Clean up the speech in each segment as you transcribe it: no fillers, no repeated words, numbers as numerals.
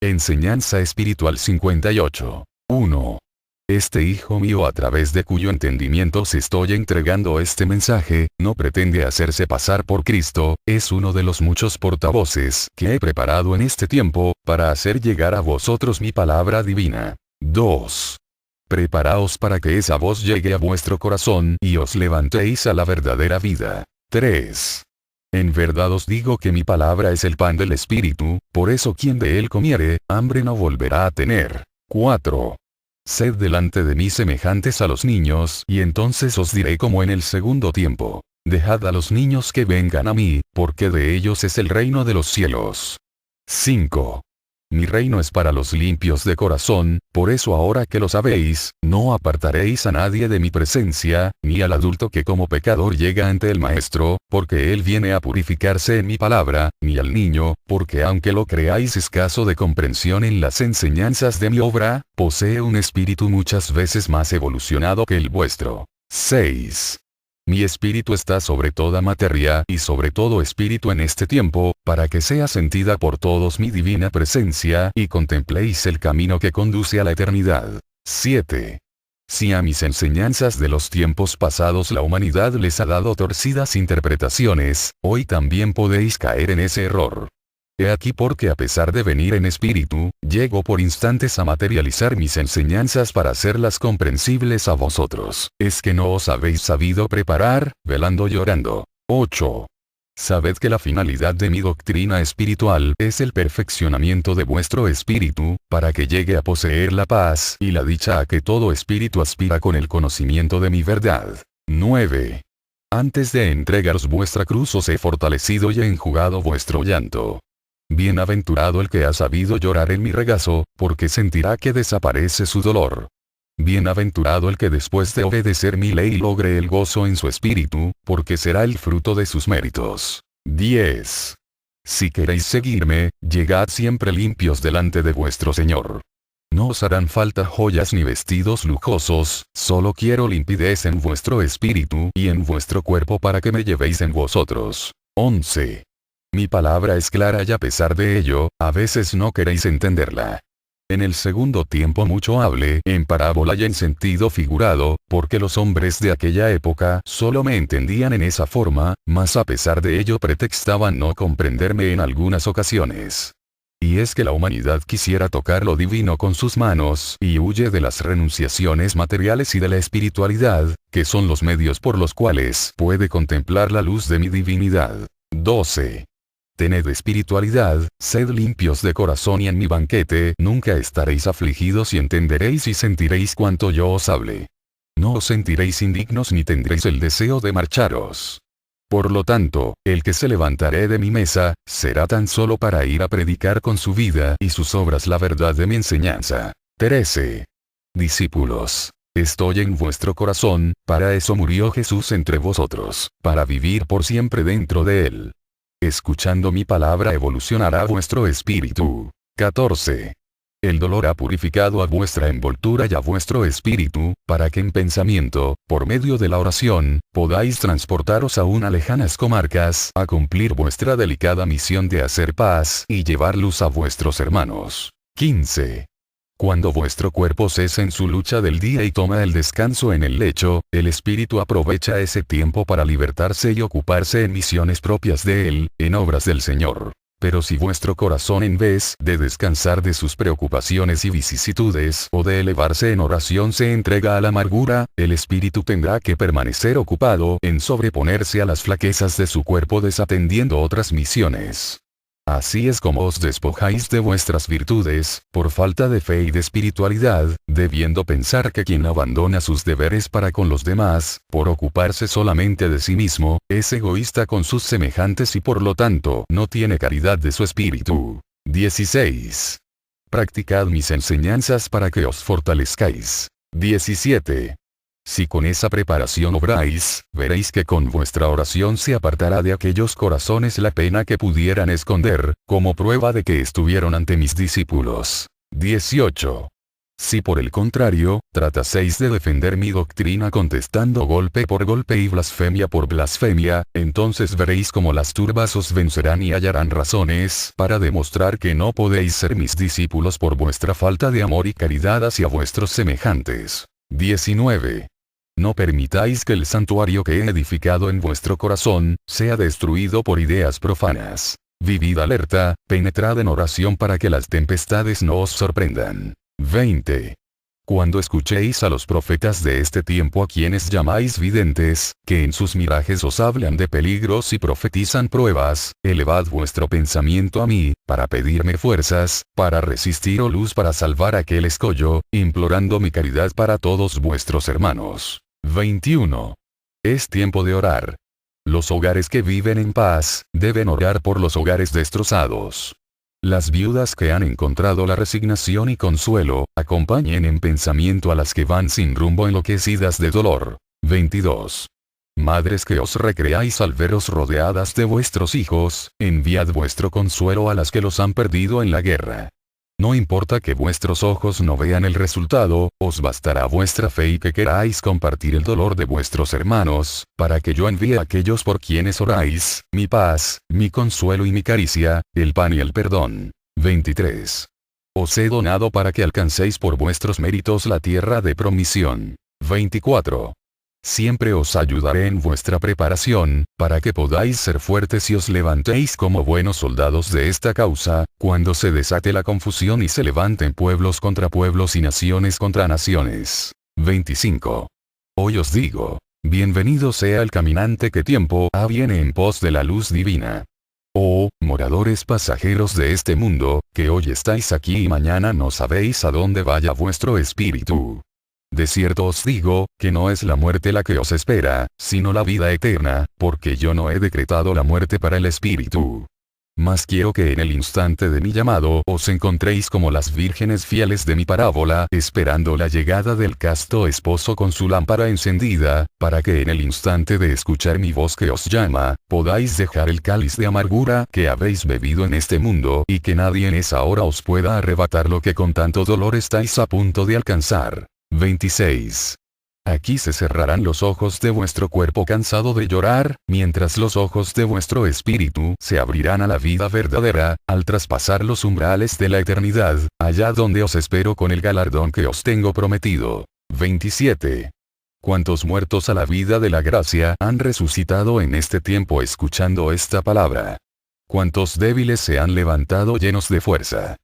Enseñanza espiritual 58. 1. Este hijo mío a través de cuyo entendimiento os estoy entregando este mensaje, no pretende hacerse pasar por Cristo, es uno de los muchos portavoces que he preparado en este tiempo, para hacer llegar a vosotros mi palabra divina. 2. Preparaos para que esa voz llegue a vuestro corazón y os levantéis a la verdadera vida. 3. En verdad os digo que mi palabra es el pan del Espíritu, por eso quien de él comiere, hambre no volverá a tener. 4. Sed delante de mí semejantes a los niños, y entonces os diré como en el segundo tiempo. Dejad a los niños que vengan a mí, porque de ellos es el reino de los cielos. 5. Mi reino es para los limpios de corazón, por eso ahora que lo sabéis, no apartaréis a nadie de mi presencia, ni al adulto que como pecador llega ante el Maestro, porque él viene a purificarse en mi palabra, ni al niño, porque aunque lo creáis escaso de comprensión en las enseñanzas de mi obra, posee un espíritu muchas veces más evolucionado que el vuestro. 6. Mi espíritu está sobre toda materia y sobre todo espíritu en este tiempo, para que sea sentida por todos mi divina presencia y contempléis el camino que conduce a la eternidad. 7. Si a mis enseñanzas de los tiempos pasados la humanidad les ha dado torcidas interpretaciones, hoy también podéis caer en ese error. He aquí porque a pesar de venir en espíritu, llego por instantes a materializar mis enseñanzas para hacerlas comprensibles a vosotros. Es que no os habéis sabido preparar, velando llorando. 8. Sabed que la finalidad de mi doctrina espiritual es el perfeccionamiento de vuestro espíritu, para que llegue a poseer la paz y la dicha a que todo espíritu aspira con el conocimiento de mi verdad. 9. Antes de entregaros vuestra cruz os he fortalecido y he enjugado vuestro llanto. Bienaventurado el que ha sabido llorar en mi regazo, porque sentirá que desaparece su dolor. Bienaventurado el que después de obedecer mi ley logre el gozo en su espíritu, porque será el fruto de sus méritos. 10. Si queréis seguirme, llegad siempre limpios delante de vuestro Señor. No os harán falta joyas ni vestidos lujosos, solo quiero limpidez en vuestro espíritu y en vuestro cuerpo para que me llevéis en vosotros. 11. Mi palabra es clara y a pesar de ello, a veces no queréis entenderla. En el segundo tiempo mucho hablé en parábola y en sentido figurado, porque los hombres de aquella época solo me entendían en esa forma, mas a pesar de ello pretextaban no comprenderme en algunas ocasiones. Y es que la humanidad quisiera tocar lo divino con sus manos y huye de las renunciaciones materiales y de la espiritualidad, que son los medios por los cuales puede contemplar la luz de mi divinidad. 12. Tened espiritualidad, sed limpios de corazón y en mi banquete nunca estaréis afligidos y entenderéis y sentiréis cuanto yo os hable. No os sentiréis indignos ni tendréis el deseo de marcharos. Por lo tanto, el que se levantaré de mi mesa, será tan solo para ir a predicar con su vida y sus obras la verdad de mi enseñanza. 13. Discípulos. Estoy en vuestro corazón, para eso murió Jesús entre vosotros, para vivir por siempre dentro de él. Escuchando mi palabra evolucionará vuestro espíritu. 14. El dolor ha purificado a vuestra envoltura y a vuestro espíritu, para que en pensamiento, por medio de la oración, podáis transportaros aún a lejanas comarcas, a cumplir vuestra delicada misión de hacer paz y llevar luz a vuestros hermanos. 15. Cuando vuestro cuerpo cese en su lucha del día y toma el descanso en el lecho, el espíritu aprovecha ese tiempo para libertarse y ocuparse en misiones propias de él, en obras del Señor. Pero si vuestro corazón en vez de descansar de sus preocupaciones y vicisitudes o de elevarse en oración se entrega a la amargura, el espíritu tendrá que permanecer ocupado en sobreponerse a las flaquezas de su cuerpo desatendiendo otras misiones. Así es como os despojáis de vuestras virtudes, por falta de fe y de espiritualidad, debiendo pensar que quien abandona sus deberes para con los demás, por ocuparse solamente de sí mismo, es egoísta con sus semejantes y por lo tanto no tiene caridad de su espíritu. 16. Practicad mis enseñanzas para que os fortalezcáis. 17. Si con esa preparación obráis, veréis que con vuestra oración se apartará de aquellos corazones la pena que pudieran esconder, como prueba de que estuvieron ante mis discípulos. 18. Si por el contrario, trataseis de defender mi doctrina contestando golpe por golpe y blasfemia por blasfemia, entonces veréis cómo las turbas os vencerán y hallarán razones para demostrar que no podéis ser mis discípulos por vuestra falta de amor y caridad hacia vuestros semejantes. 19. No permitáis que el santuario que he edificado en vuestro corazón, sea destruido por ideas profanas. Vivid alerta, penetrad en oración para que las tempestades no os sorprendan. 20. Cuando escuchéis a los profetas de este tiempo a quienes llamáis videntes, que en sus mirajes os hablan de peligros y profetizan pruebas, elevad vuestro pensamiento a mí, para pedirme fuerzas, para resistir o luz para salvar aquel escollo, implorando mi caridad para todos vuestros hermanos. 21. Es tiempo de orar. Los hogares que viven en paz, deben orar por los hogares destrozados. Las viudas que han encontrado la resignación y consuelo, acompañen en pensamiento a las que van sin rumbo enloquecidas de dolor. 22. Madres que os recreáis al veros rodeadas de vuestros hijos, enviad vuestro consuelo a las que los han perdido en la guerra. No importa que vuestros ojos no vean el resultado, os bastará vuestra fe y que queráis compartir el dolor de vuestros hermanos, para que yo envíe a aquellos por quienes oráis, mi paz, mi consuelo y mi caricia, el pan y el perdón. 23. Os he donado para que alcancéis por vuestros méritos la tierra de promisión. 24. Siempre os ayudaré en vuestra preparación, para que podáis ser fuertes y os levantéis como buenos soldados de esta causa, cuando se desate la confusión y se levanten pueblos contra pueblos y naciones contra naciones. 25. Hoy os digo, bienvenido sea el caminante que tiempo ha viene en pos de la luz divina. Oh, moradores pasajeros de este mundo, que hoy estáis aquí y mañana no sabéis a dónde vaya vuestro espíritu. De cierto os digo, que no es la muerte la que os espera, sino la vida eterna, porque yo no he decretado la muerte para el espíritu. Mas quiero que en el instante de mi llamado os encontréis como las vírgenes fieles de mi parábola, esperando la llegada del casto esposo con su lámpara encendida, para que en el instante de escuchar mi voz que os llama, podáis dejar el cáliz de amargura que habéis bebido en este mundo y que nadie en esa hora os pueda arrebatar lo que con tanto dolor estáis a punto de alcanzar. 26. Aquí se cerrarán los ojos de vuestro cuerpo cansado de llorar, mientras los ojos de vuestro espíritu se abrirán a la vida verdadera, al traspasar los umbrales de la eternidad, allá donde os espero con el galardón que os tengo prometido. 27. ¿Cuántos muertos a la vida de la gracia han resucitado en este tiempo escuchando esta palabra? ¿Cuántos débiles se han levantado llenos de fuerza?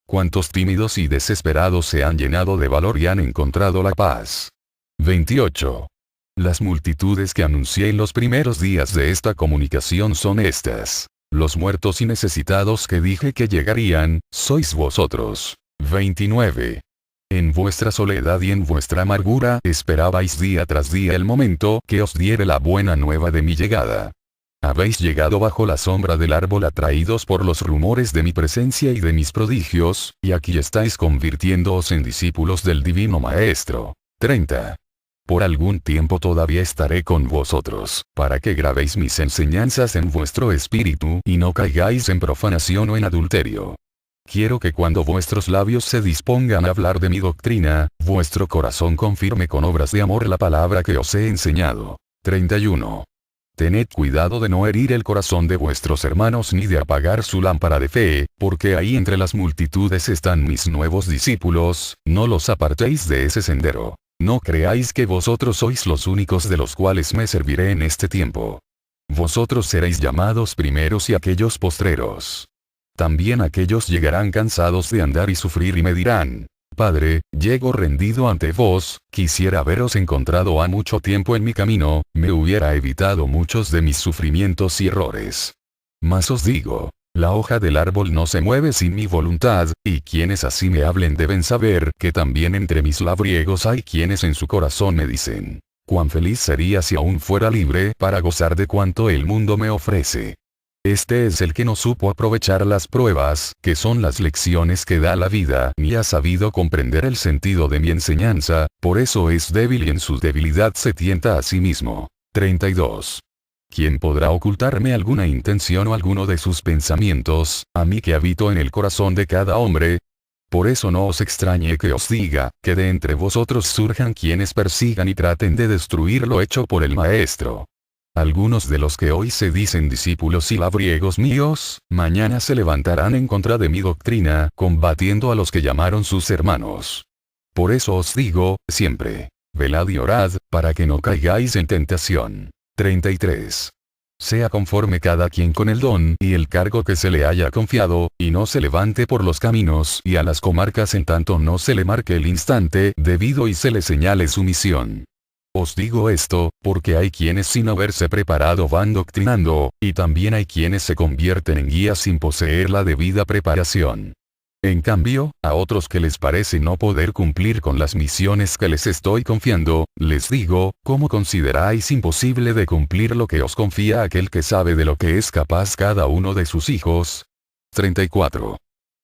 ¿Cuántos tímidos y desesperados se han llenado de valor y han encontrado la paz? 28. Las multitudes que anuncié en los primeros días de esta comunicación son estas. Los muertos y necesitados que dije que llegarían, sois vosotros. 29. En vuestra soledad y en vuestra amargura esperabais día tras día el momento que os diere la buena nueva de mi llegada. Habéis llegado bajo la sombra del árbol atraídos por los rumores de mi presencia y de mis prodigios, y aquí estáis convirtiéndoos en discípulos del Divino Maestro. 30. Por algún tiempo todavía estaré con vosotros, para que grabéis mis enseñanzas en vuestro espíritu y no caigáis en profanación o en adulterio. Quiero que cuando vuestros labios se dispongan a hablar de mi doctrina, vuestro corazón confirme con obras de amor la palabra que os he enseñado. 31. Tened cuidado de no herir el corazón de vuestros hermanos ni de apagar su lámpara de fe, porque ahí entre las multitudes están mis nuevos discípulos, no los apartéis de ese sendero. No creáis que vosotros sois los únicos de los cuales me serviré en este tiempo. Vosotros seréis llamados primeros y aquellos postreros. También aquellos llegarán cansados de andar y sufrir y me dirán, Padre, llego rendido ante vos, quisiera haberos encontrado ha mucho tiempo en mi camino, me hubiera evitado muchos de mis sufrimientos y errores. Mas os digo, la hoja del árbol no se mueve sin mi voluntad, y quienes así me hablen deben saber que también entre mis labriegos hay quienes en su corazón me dicen, cuán feliz sería si aún fuera libre para gozar de cuanto el mundo me ofrece. Este es el que no supo aprovechar las pruebas, que son las lecciones que da la vida, ni ha sabido comprender el sentido de mi enseñanza, por eso es débil y en su debilidad se tienta a sí mismo. 32. ¿Quién podrá ocultarme alguna intención o alguno de sus pensamientos, a mí que habito en el corazón de cada hombre? Por eso no os extrañe que os diga, que de entre vosotros surjan quienes persigan y traten de destruir lo hecho por el Maestro. Algunos de los que hoy se dicen discípulos y labriegos míos, mañana se levantarán en contra de mi doctrina, combatiendo a los que llamaron sus hermanos. Por eso os digo, siempre, velad y orad, para que no caigáis en tentación. 33. Sea conforme cada quien con el don y el cargo que se le haya confiado, y no se levante por los caminos y a las comarcas en tanto no se le marque el instante debido y se le señale su misión. Os digo esto, porque hay quienes sin haberse preparado van doctrinando, y también hay quienes se convierten en guías sin poseer la debida preparación. En cambio, a otros que les parece no poder cumplir con las misiones que les estoy confiando, les digo, ¿cómo consideráis imposible de cumplir lo que os confía aquel que sabe de lo que es capaz cada uno de sus hijos? 34.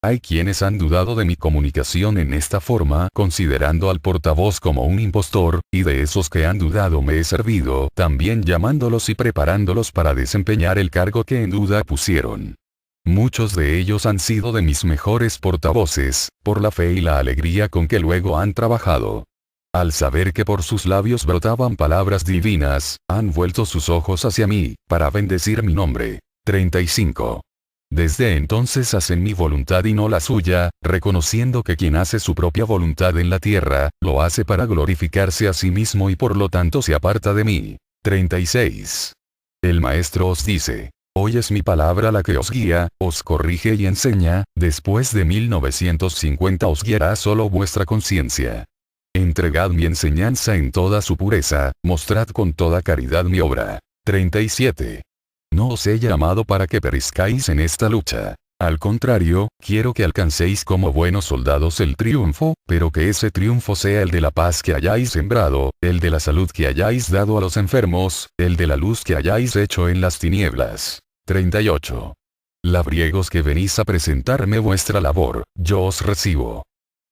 Hay quienes han dudado de mi comunicación en esta forma, considerando al portavoz como un impostor, y de esos que han dudado me he servido, también llamándolos y preparándolos para desempeñar el cargo que en duda pusieron. Muchos de ellos han sido de mis mejores portavoces, por la fe y la alegría con que luego han trabajado. Al saber que por sus labios brotaban palabras divinas, han vuelto sus ojos hacia mí, para bendecir mi nombre. 35. Desde entonces hacen mi voluntad y no la suya, reconociendo que quien hace su propia voluntad en la tierra, lo hace para glorificarse a sí mismo y por lo tanto se aparta de mí. 36. El Maestro os dice: hoy es mi palabra la que os guía, os corrige y enseña, después de 1950 os guiará solo vuestra conciencia. Entregad mi enseñanza en toda su pureza, mostrad con toda caridad mi obra. 37. No os he llamado para que perezcáis en esta lucha. Al contrario, quiero que alcancéis como buenos soldados el triunfo, pero que ese triunfo sea el de la paz que hayáis sembrado, el de la salud que hayáis dado a los enfermos, el de la luz que hayáis hecho en las tinieblas. 38. Labriegos que venís a presentarme vuestra labor, yo os recibo.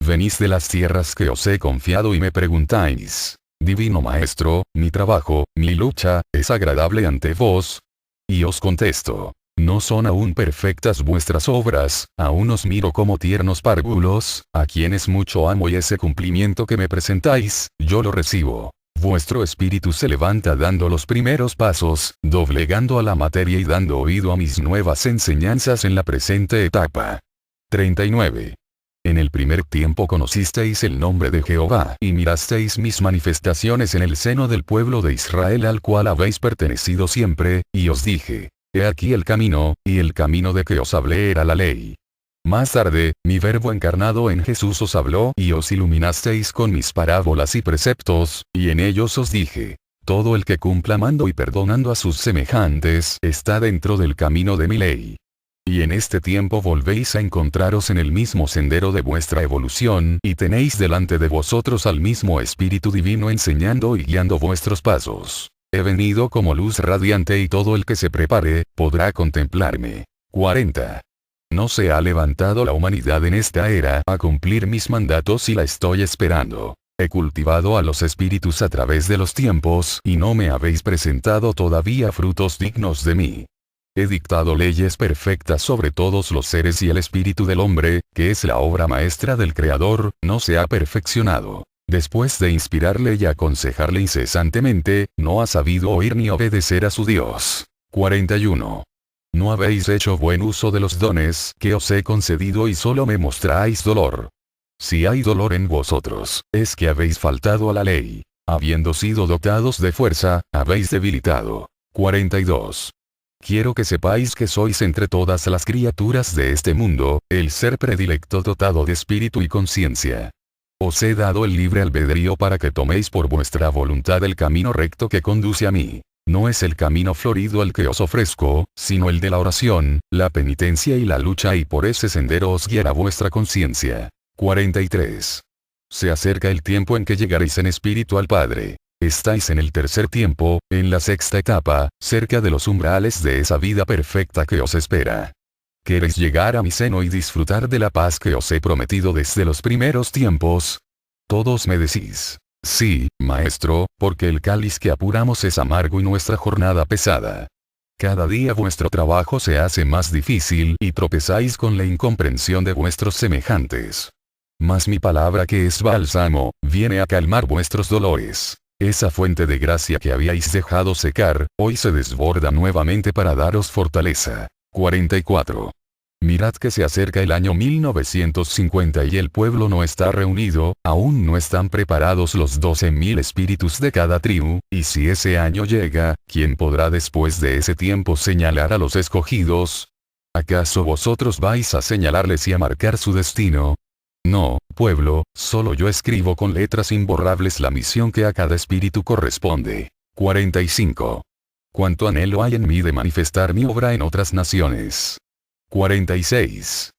Venís de las tierras que os he confiado y me preguntáis: Divino Maestro, mi trabajo, mi lucha, ¿es agradable ante vos? Y os contesto: ¿no son aún perfectas vuestras obras? Aún os miro como tiernos párvulos, a quienes mucho amo y ese cumplimiento que me presentáis, yo lo recibo. Vuestro espíritu se levanta dando los primeros pasos, doblegando a la materia y dando oído a mis nuevas enseñanzas en la presente etapa. 39. En el primer tiempo conocisteis el nombre de Jehová y mirasteis mis manifestaciones en el seno del pueblo de Israel al cual habéis pertenecido siempre, y os dije: he aquí el camino, y el camino de que os hablé era la ley. Más tarde, mi Verbo encarnado en Jesús os habló y os iluminasteis con mis parábolas y preceptos, y en ellos os dije: todo el que cumpla amando y perdonando a sus semejantes está dentro del camino de mi ley. Y en este tiempo volvéis a encontraros en el mismo sendero de vuestra evolución y tenéis delante de vosotros al mismo Espíritu Divino enseñando y guiando vuestros pasos. He venido como luz radiante y todo el que se prepare, podrá contemplarme. 40. No se ha levantado la humanidad en esta era a cumplir mis mandatos y la estoy esperando. He cultivado a los espíritus a través de los tiempos y no me habéis presentado todavía frutos dignos de mí. He dictado leyes perfectas sobre todos los seres y el espíritu del hombre, que es la obra maestra del Creador, no se ha perfeccionado. Después de inspirarle y aconsejarle incesantemente, no ha sabido oír ni obedecer a su Dios. 41. No habéis hecho buen uso de los dones que os he concedido y solo me mostráis dolor. Si hay dolor en vosotros, es que habéis faltado a la ley. Habiendo sido dotados de fuerza, habéis debilitado. 42. Quiero que sepáis que sois entre todas las criaturas de este mundo, el ser predilecto dotado de espíritu y conciencia. Os he dado el libre albedrío para que toméis por vuestra voluntad el camino recto que conduce a mí. No es el camino florido el que os ofrezco, sino el de la oración, la penitencia y la lucha, y por ese sendero os guiará vuestra conciencia. 43. Se acerca el tiempo en que llegaréis en espíritu al Padre. Estáis en el tercer tiempo, en la sexta etapa, cerca de los umbrales de esa vida perfecta que os espera. ¿Queréis llegar a mi seno y disfrutar de la paz que os he prometido desde los primeros tiempos? Todos me decís: sí, Maestro, porque el cáliz que apuramos es amargo y nuestra jornada pesada. Cada día vuestro trabajo se hace más difícil y tropezáis con la incomprensión de vuestros semejantes. Mas mi palabra que es bálsamo, viene a calmar vuestros dolores. Esa fuente de gracia que habíais dejado secar, hoy se desborda nuevamente para daros fortaleza. 44. Mirad que se acerca el año 1950 y el pueblo no está reunido, aún no están preparados los 12.000 espíritus de cada tribu, y si ese año llega, ¿quién podrá después de ese tiempo señalar a los escogidos? ¿Acaso vosotros vais a señalarles y a marcar su destino? No, pueblo, solo yo escribo con letras imborrables la misión que a cada espíritu corresponde. 45. Cuánto anhelo hay en mí de manifestar mi obra en otras naciones. 46.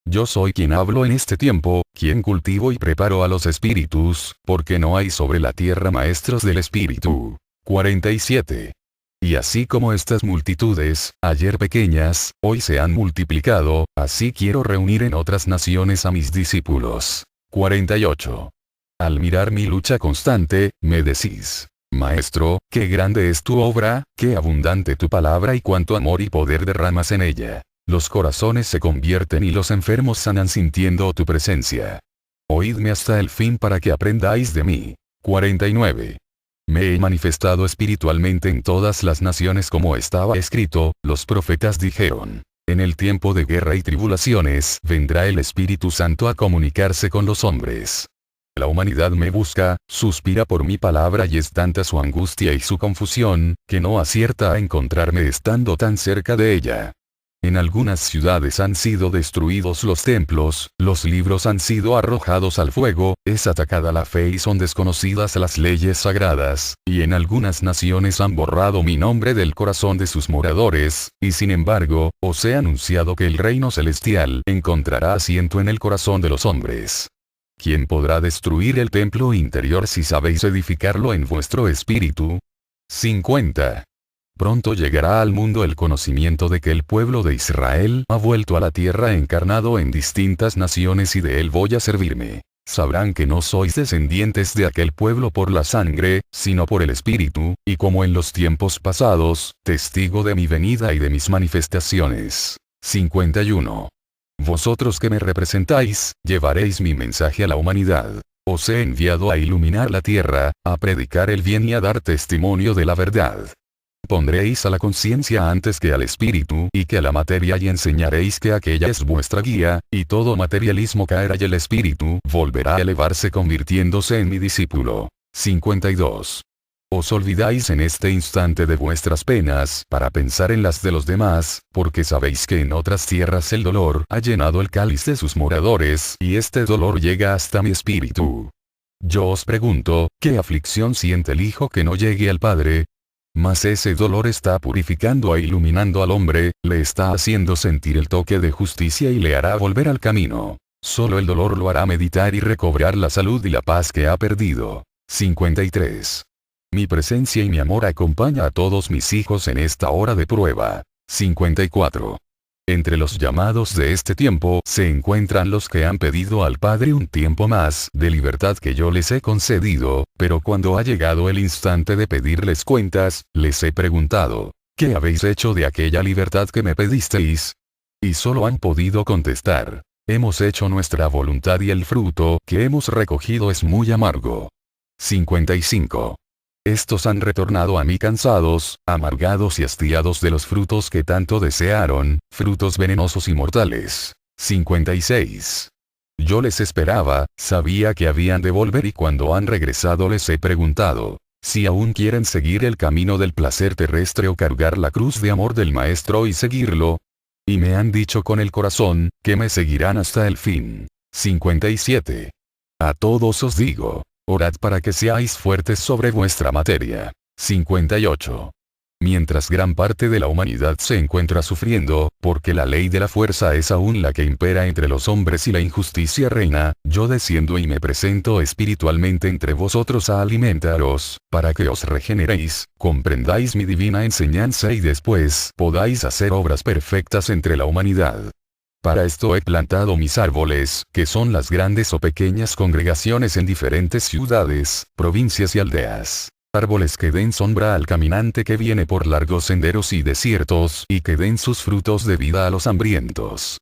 Yo soy quien hablo en este tiempo, quien cultivo y preparo a los espíritus, porque no hay sobre la tierra maestros del espíritu. 47. Y así como estas multitudes, ayer pequeñas, hoy se han multiplicado, así quiero reunir en otras naciones a mis discípulos. 48. Al mirar mi lucha constante, me decís: Maestro, qué grande es tu obra, qué abundante tu palabra y cuánto amor y poder derramas en ella. Los corazones se convierten y los enfermos sanan sintiendo tu presencia. Oídme hasta el fin para que aprendáis de mí. 49. Me he manifestado espiritualmente en todas las naciones como estaba escrito, los profetas dijeron: en el tiempo de guerra y tribulaciones vendrá el Espíritu Santo a comunicarse con los hombres. La humanidad me busca, suspira por mi palabra y es tanta su angustia y su confusión, que no acierta a encontrarme estando tan cerca de ella. En algunas ciudades han sido destruidos los templos, los libros han sido arrojados al fuego, es atacada la fe y son desconocidas las leyes sagradas, y en algunas naciones han borrado mi nombre del corazón de sus moradores, y sin embargo, os he anunciado que el reino celestial encontrará asiento en el corazón de los hombres. ¿Quién podrá destruir el templo interior si sabéis edificarlo en vuestro espíritu? 50. Pronto llegará al mundo el conocimiento de que el pueblo de Israel ha vuelto a la tierra encarnado en distintas naciones y de él voy a servirme. Sabrán que no sois descendientes de aquel pueblo por la sangre, sino por el espíritu, y como en los tiempos pasados, testigo de mi venida y de mis manifestaciones. 51. Vosotros que me representáis, llevaréis mi mensaje a la humanidad. Os he enviado a iluminar la tierra, a predicar el bien y a dar testimonio de la verdad. Pondréis a la conciencia antes que al espíritu y que a la materia y enseñaréis que aquella es vuestra guía, y todo materialismo caerá y el espíritu volverá a elevarse convirtiéndose en mi discípulo. 52. Os olvidáis en este instante de vuestras penas para pensar en las de los demás, porque sabéis que en otras tierras el dolor ha llenado el cáliz de sus moradores y este dolor llega hasta mi espíritu. Yo os pregunto, ¿qué aflicción siente el Hijo que no llegue al Padre? Mas ese dolor está purificando e iluminando al hombre, le está haciendo sentir el toque de justicia y le hará volver al camino. Solo el dolor lo hará meditar y recobrar la salud y la paz que ha perdido. 53. Mi presencia y mi amor acompaña a todos mis hijos en esta hora de prueba. 54. Entre los llamados de este tiempo se encuentran los que han pedido al Padre un tiempo más de libertad que yo les he concedido, pero cuando ha llegado el instante de pedirles cuentas, les he preguntado: ¿qué habéis hecho de aquella libertad que me pedisteis? Y solo han podido contestar: hemos hecho nuestra voluntad y el fruto que hemos recogido es muy amargo. 55. Estos han retornado a mí cansados, amargados y hastiados de los frutos que tanto desearon, frutos venenosos y mortales. 56. Yo les esperaba, sabía que habían de volver y cuando han regresado les he preguntado si aún quieren seguir el camino del placer terrestre o cargar la cruz de amor del Maestro y seguirlo. Y me han dicho con el corazón, que me seguirán hasta el fin. 57. A todos os digo: orad para que seáis fuertes sobre vuestra materia. 58. Mientras gran parte de la humanidad se encuentra sufriendo, porque la ley de la fuerza es aún la que impera entre los hombres y la injusticia reina, yo desciendo y me presento espiritualmente entre vosotros a alimentaros, para que os regeneréis, comprendáis mi divina enseñanza y después podáis hacer obras perfectas entre la humanidad. Para esto he plantado mis árboles, que son las grandes o pequeñas congregaciones en diferentes ciudades, provincias y aldeas. Árboles que den sombra al caminante que viene por largos senderos y desiertos y que den sus frutos de vida a los hambrientos.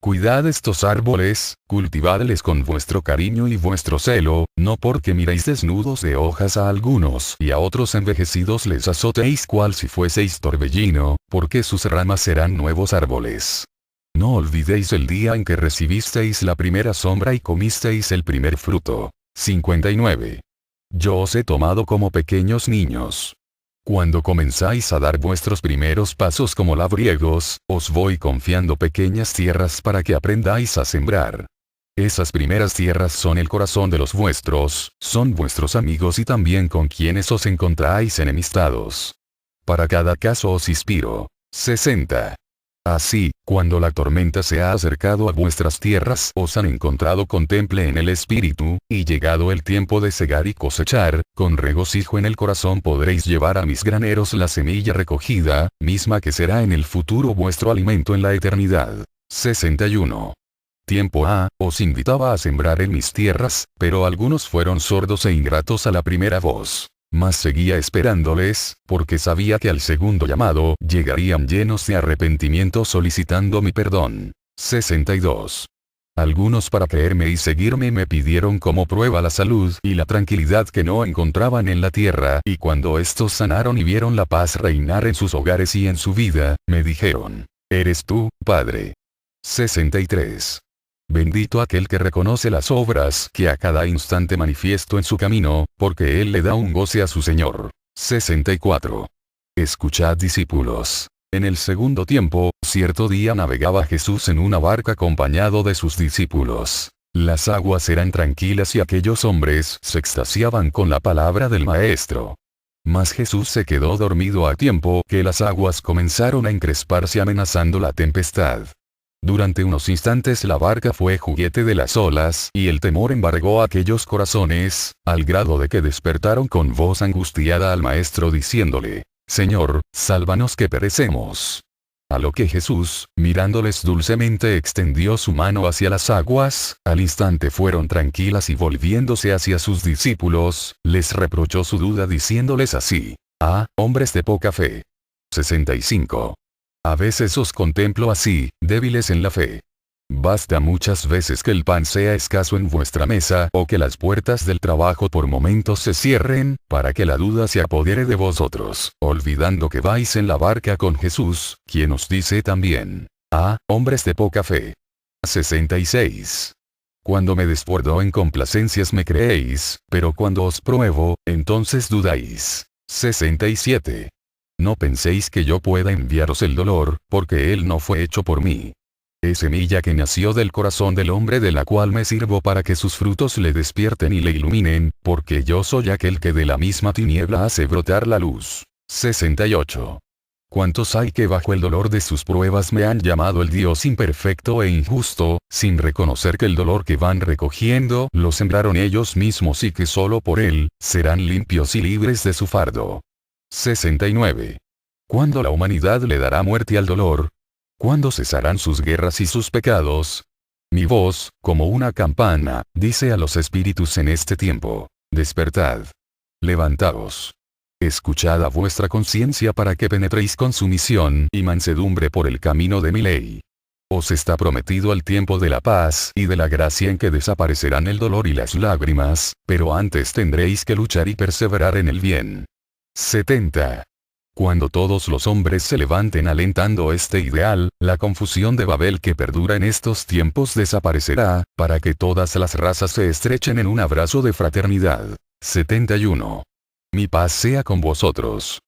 Cuidad estos árboles, cultivadles con vuestro cariño y vuestro celo, no porque miréis desnudos de hojas a algunos y a otros envejecidos les azotéis cual si fueseis torbellino, porque sus ramas serán nuevos árboles. No olvidéis el día en que recibisteis la primera sombra y comisteis el primer fruto. 59. Yo os he tomado como pequeños niños. Cuando comenzáis a dar vuestros primeros pasos como labriegos, os voy confiando pequeñas tierras para que aprendáis a sembrar. Esas primeras tierras son el corazón de los vuestros, son vuestros amigos y también con quienes os encontráis enemistados. Para cada caso os inspiro. 60. Así, cuando la tormenta se ha acercado a vuestras tierras, os han encontrado con temple en el espíritu, y llegado el tiempo de segar y cosechar, con regocijo en el corazón podréis llevar a mis graneros la semilla recogida, misma que será en el futuro vuestro alimento en la eternidad. 61. Tiempo ha, os invitaba a sembrar en mis tierras, pero algunos fueron sordos e ingratos a la primera voz. Mas seguía esperándoles, porque sabía que al segundo llamado llegarían llenos de arrepentimiento solicitando mi perdón. 62. Algunos para creerme y seguirme me pidieron como prueba la salud y la tranquilidad que no encontraban en la tierra, y cuando estos sanaron y vieron la paz reinar en sus hogares y en su vida, me dijeron: ¿Eres tú, Padre? 63. Bendito aquel que reconoce las obras que a cada instante manifiesto en su camino, porque él le da un goce a su Señor. 64. Escuchad, discípulos. En el segundo tiempo, cierto día navegaba Jesús en una barca acompañado de sus discípulos. Las aguas eran tranquilas y aquellos hombres se extasiaban con la palabra del Maestro. Mas Jesús se quedó dormido a tiempo que las aguas comenzaron a encresparse amenazando la tempestad. Durante unos instantes la barca fue juguete de las olas y el temor embargó aquellos corazones, al grado de que despertaron con voz angustiada al Maestro diciéndole: Señor, sálvanos que perecemos. A lo que Jesús, mirándoles dulcemente, extendió su mano hacia las aguas, al instante fueron tranquilas y volviéndose hacia sus discípulos, les reprochó su duda diciéndoles así: Ah, hombres de poca fe. 65. A veces os contemplo así, débiles en la fe. Basta muchas veces que el pan sea escaso en vuestra mesa o que las puertas del trabajo por momentos se cierren, para que la duda se apodere de vosotros, olvidando que vais en la barca con Jesús, quien os dice también: Ah, hombres de poca fe. 66. Cuando me desbordo en complacencias me creéis, pero cuando os pruebo, entonces dudáis. 67. No penséis que yo pueda enviaros el dolor, porque él no fue hecho por mí. Es semilla que nació del corazón del hombre de la cual me sirvo para que sus frutos le despierten y le iluminen, porque yo soy aquel que de la misma tiniebla hace brotar la luz. 68. ¿Cuántos hay que bajo el dolor de sus pruebas me han llamado el Dios imperfecto e injusto, sin reconocer que el dolor que van recogiendo lo sembraron ellos mismos y que solo por él serán limpios y libres de su fardo? 69. ¿Cuándo la humanidad le dará muerte al dolor? ¿Cuándo cesarán sus guerras y sus pecados? Mi voz, como una campana, dice a los espíritus en este tiempo: despertad. Levantaos. Escuchad a vuestra conciencia para que penetréis con sumisión y mansedumbre por el camino de mi ley. Os está prometido el tiempo de la paz y de la gracia en que desaparecerán el dolor y las lágrimas, pero antes tendréis que luchar y perseverar en el bien. 70. Cuando todos los hombres se levanten alentando este ideal, la confusión de Babel que perdura en estos tiempos desaparecerá, para que todas las razas se estrechen en un abrazo de fraternidad. 71. Mi paz sea con vosotros.